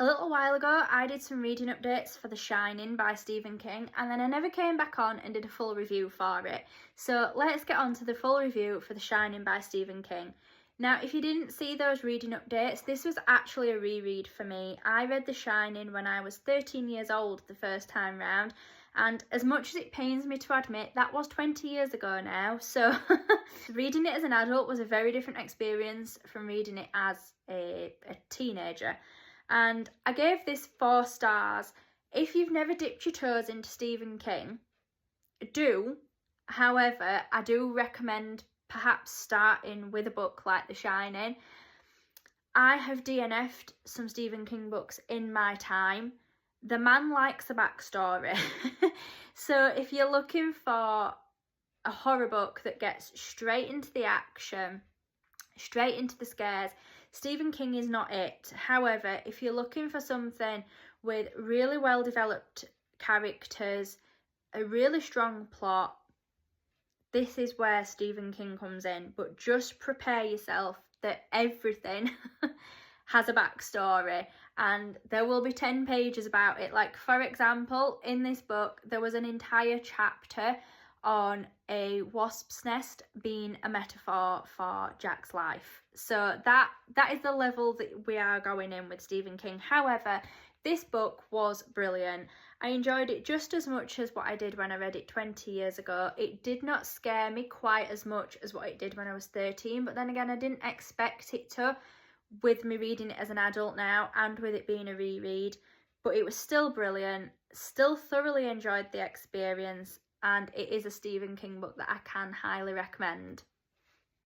A little while ago, I did some reading updates for The Shining by Stephen King, and then I never came back on and did a full review for it. So let's get on to the full review for The Shining by Stephen King. Now, if you didn't see those reading updates, this was actually a reread for me. I read The Shining when I was 13 years old the first time round, and as much as it pains me to admit, that was 20 years ago now. So reading it as an adult was a very different experience from reading it as a teenager. And I gave this 4 stars. If you've never dipped your toes into Stephen King, do. However, I do recommend perhaps starting with a book like The Shining. I have DNF'd some Stephen King books in my time. The man likes a backstory. So if you're looking for a horror book that gets straight into the action, straight into the scares, Stephen King is not it. However, if you're looking for something with really well developed characters, a really strong plot, this is where Stephen King comes in. But just prepare yourself that everything has a backstory, and there will be 10 pages about it. Like, for example, in this book, there was an entire chapter on a wasp's nest being a metaphor for Jack's life. So that is the level that we are going in with Stephen King. However, this book was brilliant. I enjoyed it just as much as what I did when I read it 20 years ago. It did not scare me quite as much as what it did when I was 13, but then again, I didn't expect it to, with me reading it as an adult now and with it being a reread. But it was still brilliant, still thoroughly enjoyed the experience, and it is a Stephen King book that I can highly recommend.